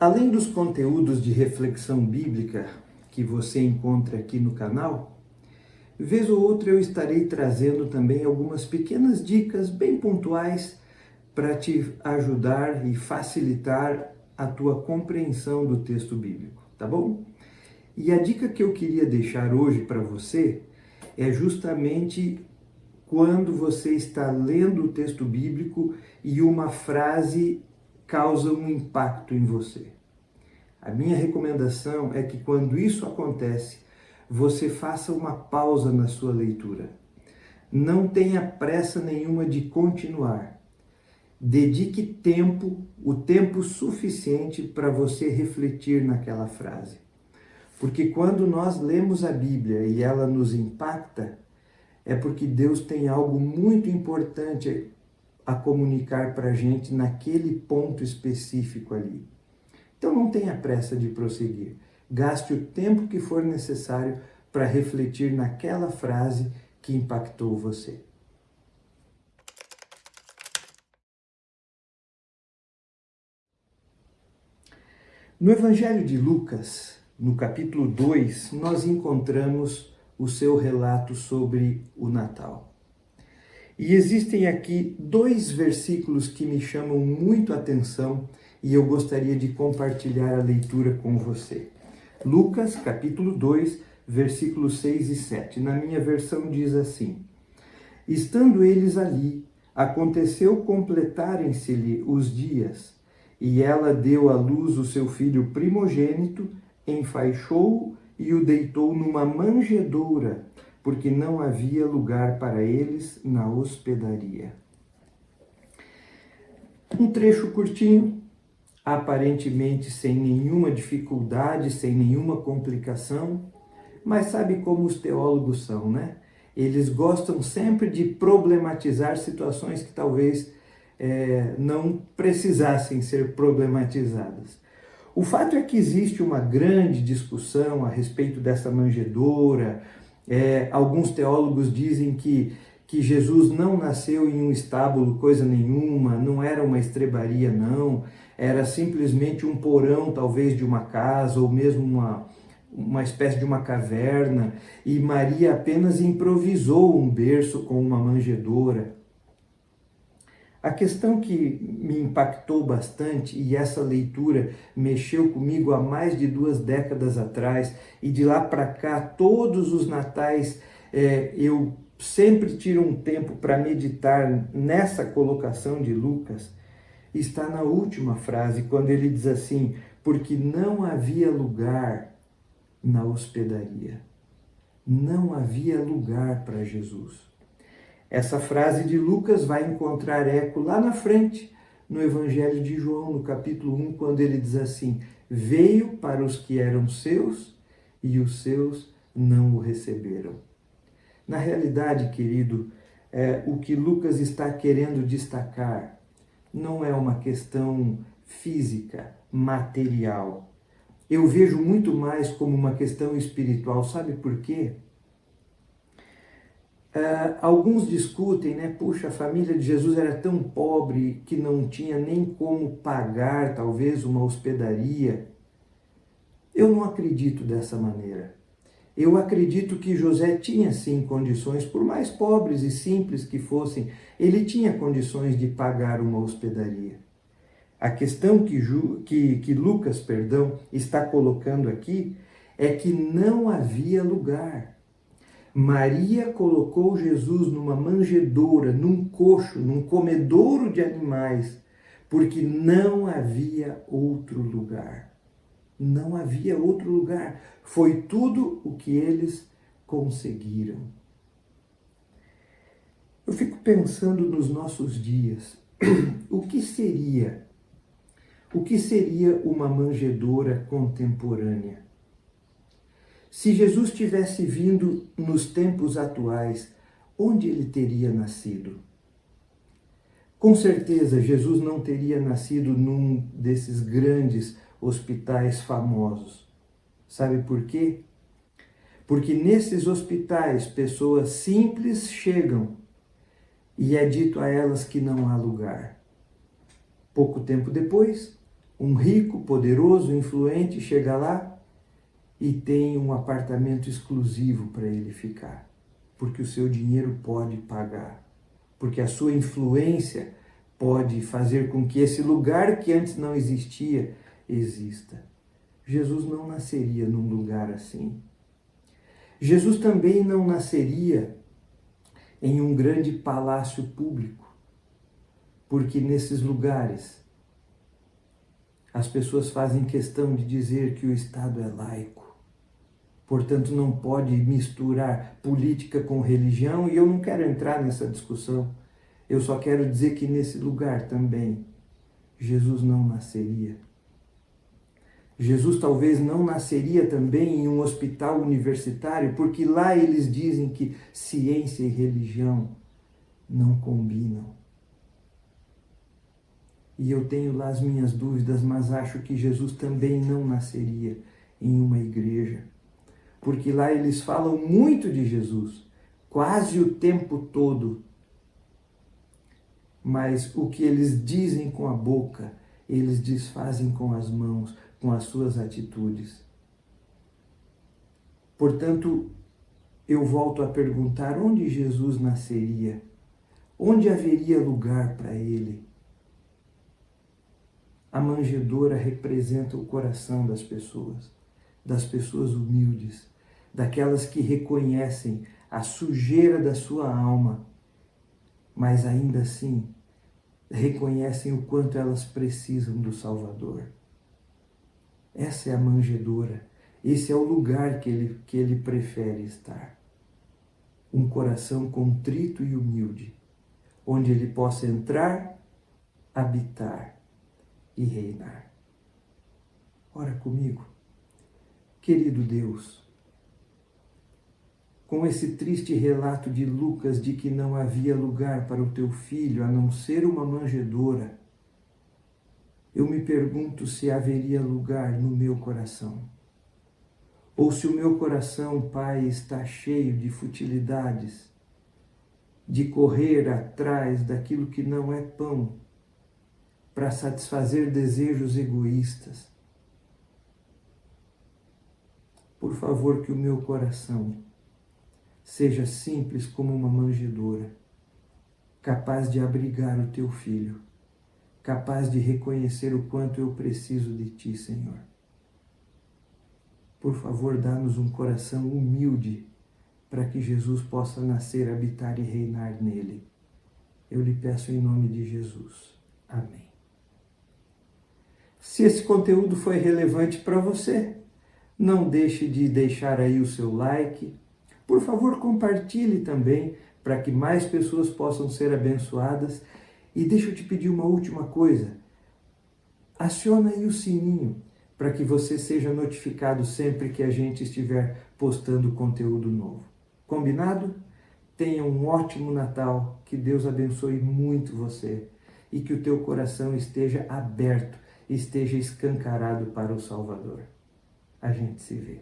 Além dos conteúdos de reflexão bíblica que você encontra aqui no canal, vez ou outra eu estarei trazendo também algumas pequenas dicas bem pontuais para te ajudar e facilitar a tua compreensão do texto bíblico, tá bom? E a dica que eu queria deixar hoje para você é justamente quando você está lendo o texto bíblico e uma frase causa um impacto em você. A minha recomendação é que quando isso acontece, você faça uma pausa na sua leitura. Não tenha pressa nenhuma de continuar. Dedique tempo, o tempo suficiente para você refletir naquela frase. Porque quando nós lemos a Bíblia e ela nos impacta, é porque Deus tem algo muito importante a comunicar para a gente naquele ponto específico ali. Então não tenha pressa de prosseguir. Gaste o tempo que for necessário para refletir naquela frase que impactou você. No Evangelho de Lucas, no capítulo 2, nós encontramos o seu relato sobre o Natal. E existem aqui dois versículos que me chamam muito a atenção e eu gostaria de compartilhar a leitura com você. Lucas, capítulo 2, versículos 6 e 7. Na minha versão diz assim: Estando eles ali, aconteceu completarem-se-lhe os dias, e ela deu à luz o seu filho primogênito, enfaixou-o e o deitou numa manjedoura, porque não havia lugar para eles na hospedaria. Um trecho curtinho, aparentemente sem nenhuma dificuldade, sem nenhuma complicação, mas sabe como os teólogos são, né? Eles gostam sempre de problematizar situações que talvez não precisassem ser problematizadas. O fato é que existe uma grande discussão a respeito dessa manjedoura. Alguns teólogos dizem que Jesus não nasceu em um estábulo, coisa nenhuma, não era uma estrebaria, não, era simplesmente um porão, talvez, de uma casa, ou mesmo uma espécie de uma caverna, e Maria apenas improvisou um berço com uma manjedoura. A questão que me impactou bastante, e essa leitura mexeu comigo há mais de 2 décadas atrás, e de lá para cá, todos os natais, eu sempre tiro um tempo para meditar nessa colocação de Lucas, está na última frase, quando ele diz assim: porque não havia lugar na hospedaria. Não havia lugar para Jesus. Essa frase de Lucas vai encontrar eco lá na frente, no Evangelho de João, no capítulo 1, quando ele diz assim: veio para os que eram seus e os seus não o receberam. Na realidade, querido, o que Lucas está querendo destacar não é uma questão física, material. Eu vejo muito mais como uma questão espiritual. Sabe por quê? Alguns discutem, né? Puxa, a família de Jesus era tão pobre que não tinha nem como pagar, talvez, uma hospedaria. Eu não acredito dessa maneira. Eu acredito que José tinha, sim, condições, por mais pobres e simples que fossem, ele tinha condições de pagar uma hospedaria. A questão que Lucas, está colocando aqui é que não havia lugar. Maria colocou Jesus numa manjedoura, num coxo, num comedouro de animais, porque não havia outro lugar. Não havia outro lugar. Foi tudo o que eles conseguiram. Eu fico pensando nos nossos dias. O que seria uma manjedoura contemporânea? Se Jesus tivesse vindo nos tempos atuais, onde ele teria nascido? Com certeza, Jesus não teria nascido num desses grandes hospitais famosos. Sabe por quê? Porque nesses hospitais, pessoas simples chegam e é dito a elas que não há lugar. Pouco tempo depois, Um rico, poderoso, influente chega lá e tem um apartamento exclusivo para ele ficar, porque o seu dinheiro pode pagar, porque a sua influência pode fazer com que esse lugar que antes não existia, exista. Jesus não nasceria num lugar assim. Jesus também não nasceria em um grande palácio público, porque nesses lugares as pessoas fazem questão de dizer que o Estado é laico. Portanto, não pode misturar política com religião, e eu não quero entrar nessa discussão. Eu só quero dizer que nesse lugar também Jesus não nasceria. Jesus talvez não nasceria também em um hospital universitário, porque lá eles dizem que ciência e religião não combinam. E eu tenho lá as minhas dúvidas, mas acho que Jesus também não nasceria em uma igreja, porque lá eles falam muito de Jesus, quase o tempo todo. Mas o que eles dizem com a boca, eles desfazem com as mãos, com as suas atitudes. Portanto, eu volto a perguntar: onde Jesus nasceria? Onde haveria lugar para ele? A manjedoura representa o coração das pessoas humildes, daquelas que reconhecem a sujeira da sua alma, mas ainda assim reconhecem o quanto elas precisam do Salvador. Essa é a manjedoura, esse é o lugar que ele prefere estar. Um coração contrito e humilde, onde ele possa entrar, habitar e reinar. Ora comigo. Querido Deus, com esse triste relato de Lucas de que não havia lugar para o teu filho a não ser uma manjedoura, eu me pergunto se haveria lugar no meu coração. Ou se o meu coração, Pai, está cheio de futilidades, de correr atrás daquilo que não é pão, para satisfazer desejos egoístas. Por favor, que o meu coração seja simples como uma manjedoura, capaz de abrigar o teu filho, capaz de reconhecer o quanto eu preciso de ti, Senhor. Por favor, dá-nos um coração humilde para que Jesus possa nascer, habitar e reinar nele. Eu lhe peço em nome de Jesus. Amém. Se esse conteúdo foi relevante para você, não deixe de deixar aí o seu like. Por favor, compartilhe também para que mais pessoas possam ser abençoadas. E deixa eu te pedir uma última coisa. Aciona aí o sininho para que você seja notificado sempre que a gente estiver postando conteúdo novo. Combinado? Tenha um ótimo Natal, que Deus abençoe muito você e que o teu coração esteja aberto, esteja escancarado para o Salvador. A gente se vê.